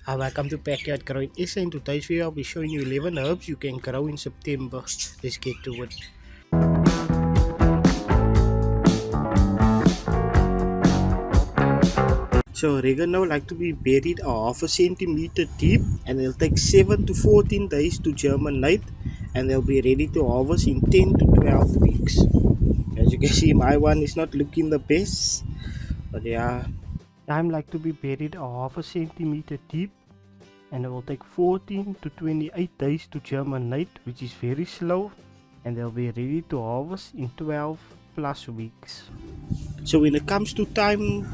Welcome to Backyard Growing SA. In today's video I'll be showing you 11 herbs you can grow in September. Let's get to it. So oregano like to be buried half a centimeter deep, and they'll take 7 to 14 days to germinate, and they'll be ready to harvest in 10 to 12 weeks. As you can see, my one is not looking the best, but yeah. Time like to be buried half a centimeter deep, and it will take 14 to 28 days to germinate, which is very slow, and they'll be ready to harvest in 12 plus weeks. So when it comes to time,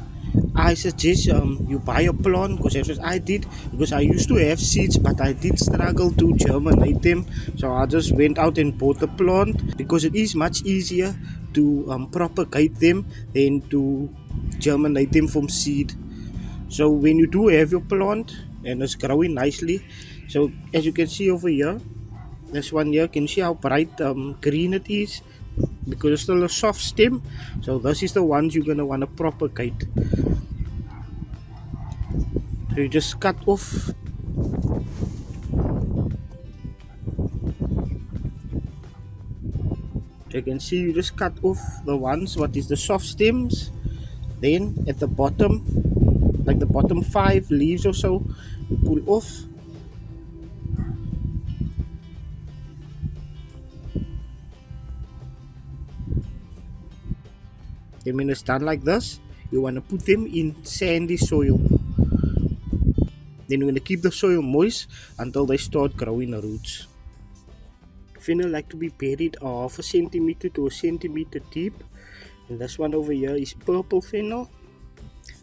I suggest you buy a plant, because that's what I did, because I used to have seeds but I did struggle to germinate them. So I just went out and bought a plant, because it is much easier to propagate them than to germinate them from seed. So when you do have your plant and it's growing nicely, so as you can see over here, this one here, can you see how bright green it is, because it's still a soft stem. So this is the ones you're going to want to propagate. So you just cut off you can see you just cut off the ones what is the soft stems. Then at the bottom, like the bottom 5 leaves or so, you pull off. Then when it's done like this, you want to put them in sandy soil. Then you're going to keep the soil moist until they start growing roots. Fennel like to be buried half a centimeter to a centimeter deep, and this one over here is purple fennel.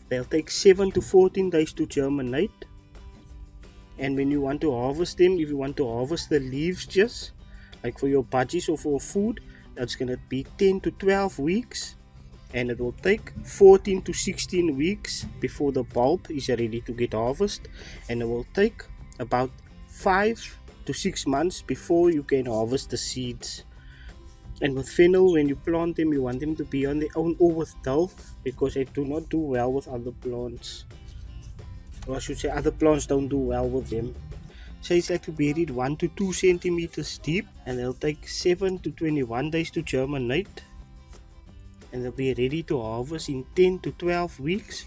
They'll take 7 to 14 days to germinate, and when you want to harvest them, if you want to harvest the leaves just like for your budgies or for food, that's going to be 10 to 12 weeks, and it will take 14 to 16 weeks before the bulb is ready to get harvested, and it will take about 5 to 6 months before you can harvest the seeds. And with fennel, when you plant them, you want them to be on their own or with dull, because they do not do well with other plants, or I should say other plants don't do well with them. So it's like to be buried 1 to 2 centimeters deep, and they'll take 7 to 21 days to germinate, and they'll be ready to harvest in 10 to 12 weeks.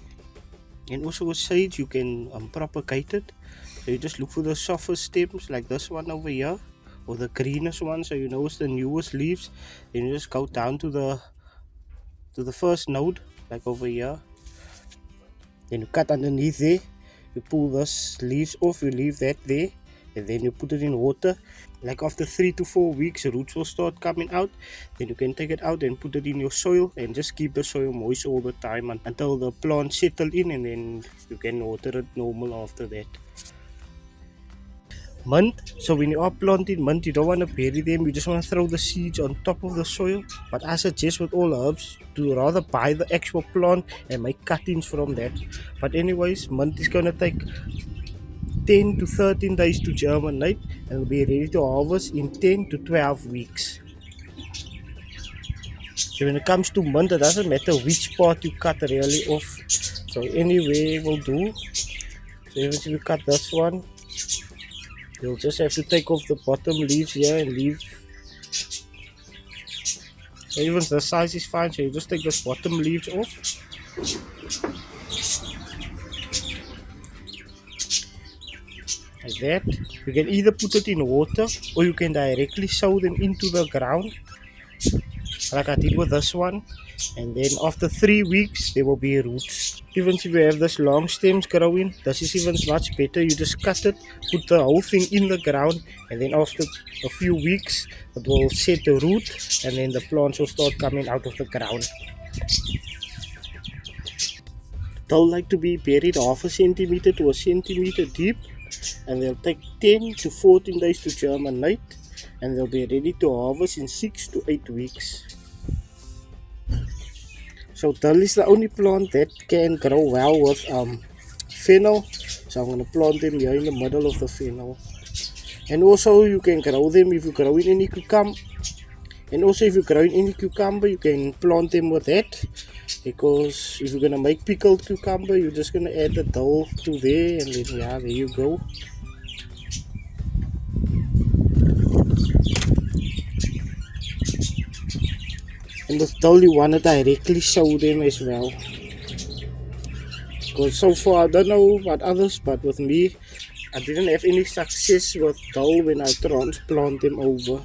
And also with sage, you can propagate it. So you just look for the softer stems like this one over here, or the greenest one, so you know it's the newest leaves. Then you just go down to the first node, like over here. Then you cut underneath there, you pull those leaves off, you leave that there, and then you put it in water. Like after 3 to 4 weeks, roots will start coming out. Then you can take it out and put it in your soil, and just keep the soil moist all the time until the plants settle in, and then you can water it normal after that. Mint. So when you are planting mint, you don't want to bury them, you just want to throw the seeds on top of the soil. But I suggest with all herbs to rather buy the actual plant and make cuttings from that. But anyways, mint is going to take 10 to 13 days to germinate, and will be ready to harvest in 10 to 12 weeks. So when it comes to mint, it doesn't matter which part you cut really off, so anyway will do. So even if you cut this one, you'll just have to take off the bottom leaves here and leave. So even the size is fine, so you just take the bottom leaves off. Like that. You can either put it in water, or you can directly sow them into the ground, like I did with this one. And then after 3 weeks, there will be roots. Even if you have this long stems growing, this is even much better. You just cut it, put the whole thing in the ground, and then after a few weeks, it will set the root, and then the plants will start coming out of the ground. They'll like to be buried half a centimeter to a centimeter deep, and they'll take 10 to 14 days to germinate, and they'll be ready to harvest in 6 to 8 weeks. So dill is the only plant that can grow well with fennel, so I'm going to plant them here in the middle of the fennel. And also you can grow them if you grow in any cucumber, you can plant them with that. because if you're gonna make pickled cucumber, you're just gonna add the dull to there, and then yeah, there you go. And with dull, you wanna directly sow them as well. Because so far, I don't know about others, but with me, I didn't have any success with dull when I transplant them over.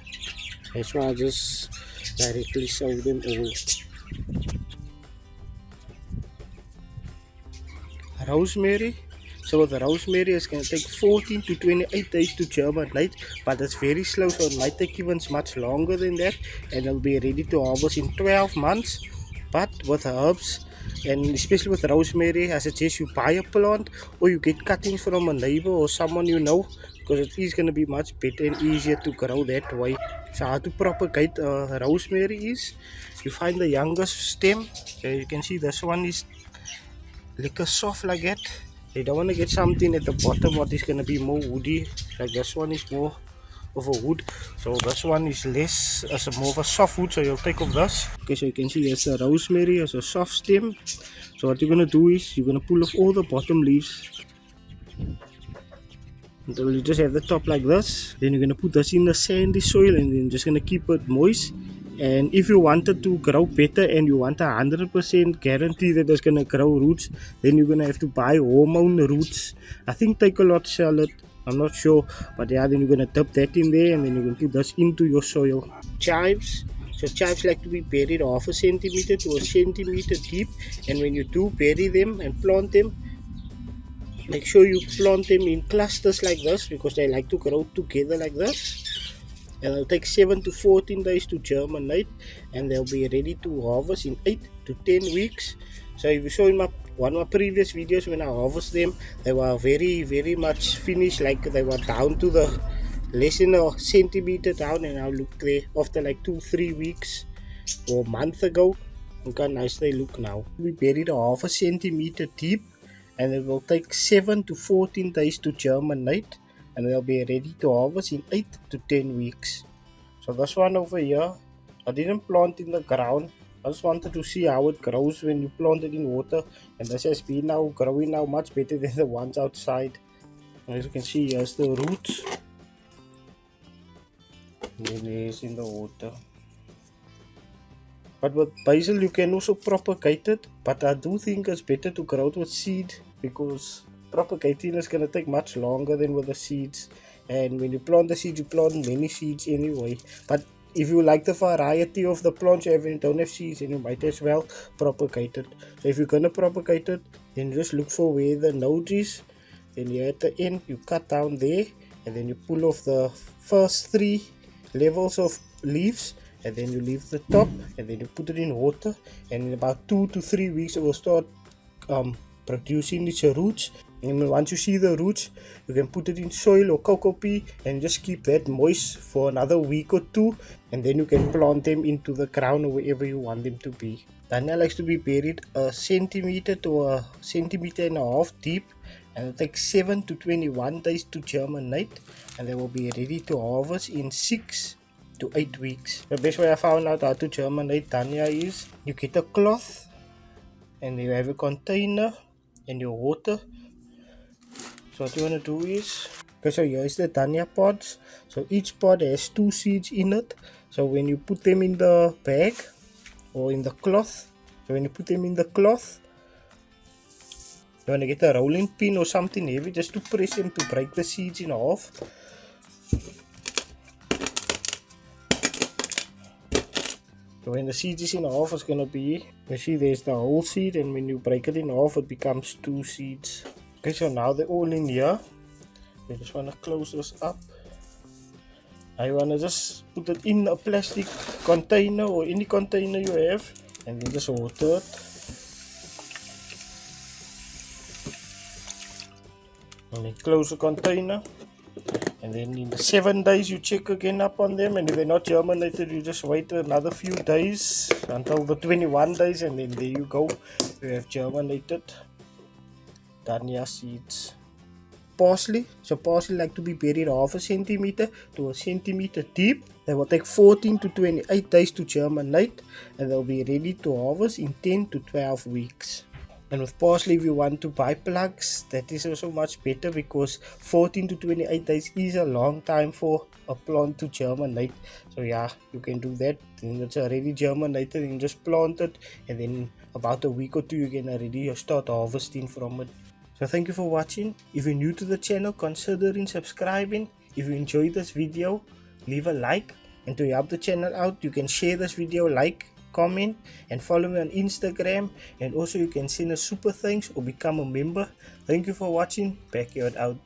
That's why I just directly sow them all. Rosemary. So with rosemary, it's going to take 14 to 28 days to germinate, but it's very slow, so it might take even much longer than that, and it'll be ready to harvest in 12 months. But with herbs, and especially with rosemary, I suggest you buy a plant or you get cuttings from a neighbor or someone you know, because it is going to be much better and easier to grow that way. So how to propagate rosemary is, you find the youngest stem. So you can see this one is like a soft like that. You don't want to get something at the bottom what is going to be more woody, like this one is more of a wood, so this one is less as a more of a soft wood, so you'll take off this. Okay, so you can see there's a rosemary as a soft stem. So what you're going to do is you're going to pull off all the bottom leaves until you just have the top like this. Then you're going to put this in the sandy soil and then just going to keep it moist. And if you want it to grow better and you want 100% guarantee that it's going to grow roots, then you're going to have to buy hormone roots. I think Take a Lot sell it, I'm not sure, but yeah, then you're going to dip that in there and then you're going to put this into your soil. Chives. So chives like to be buried half a centimeter to a centimeter deep, and when you do bury them and plant them, make sure you plant them in clusters like this because they like to grow together like this. And it'll take 7 to 14 days to germinate, and they'll be ready to harvest in 8 to 10 weeks. So if you saw in one of my previous videos when I harvest them, they were very much finished, like they were down to the less than a centimeter down, and now look there after like 2-3 weeks or a month ago. Look how nice they look now. We buried half a centimeter deep, and it will take 7 to 14 days to germinate, and they'll be ready to harvest in 8 to 10 weeks. So this one over here, I didn't plant in the ground. I just wanted to see how it grows when you plant it in water, and this has been now growing now much better than the ones outside. As you can see, here's the roots, and then there's in the water. But with basil you can also propagate it, but I do think it's better to grow it with seed, because propagating is going to take much longer than with the seeds, and when you plant the seeds you plant many seeds anyway. But if you like the variety of the plants you have and don't have seeds, then you might as well propagate it. So if you're going to propagate it, then just look for where the node is, then here at the end you cut down there, and then you pull off the first 3 levels of leaves, and then you leave the top, and then you put it in water, and in about 2 to 3 weeks it will start producing its roots. And once you see the roots, you can put it in soil or cocoa pea and just keep that moist for another week or 2, and then you can plant them into the ground or wherever you want them to be. Dania likes to be buried a centimeter to a centimeter and a half deep, and it takes 7 to 21 days to germinate, and they will be ready to harvest in 6 to 8 weeks. The best way I found out how to germinate Dania is you get a cloth and you have a container and your water. So what you want to do is, okay, so here is the Dania pods. So each pod has 2 seeds in it. So when you put them in the bag or in the cloth, so when you put them in the cloth, you want to get a rolling pin or something heavy just to press them to break the seeds in half. So when the seed is in half, it's going to be, you see there's the whole seed, and when you break it in half it becomes 2 seeds. Okay, so now they're all in here. You just want to close this up. Now you want to just put it in a plastic container or any container you have, and then just water it. And then close the container. And then in the 7 days you check again up on them, and if they're not germinated you just wait another few days until the 21 days, and then there you go, you have germinated Dania seeds. parsley. So parsley like to be buried half a centimeter to a centimeter deep. They will take 14 to 28 days to germinate, and they'll be ready to harvest in 10 to 12 weeks. And with parsley, if you want to buy plugs, that is also much better, because 14 to 28 days is a long time for a plant to germinate. So yeah, you can do that. Then it's already germinated, and just plant it, and then about a week or two you can already start harvesting from it. So thank you for watching. If you're new to the channel, consider subscribing. If you enjoyed this video, leave a like, and to help the channel out, you can share this video, like, comment, and follow me on Instagram, and also you can send us super thanks or become a member. Thank you for watching. Backyard out.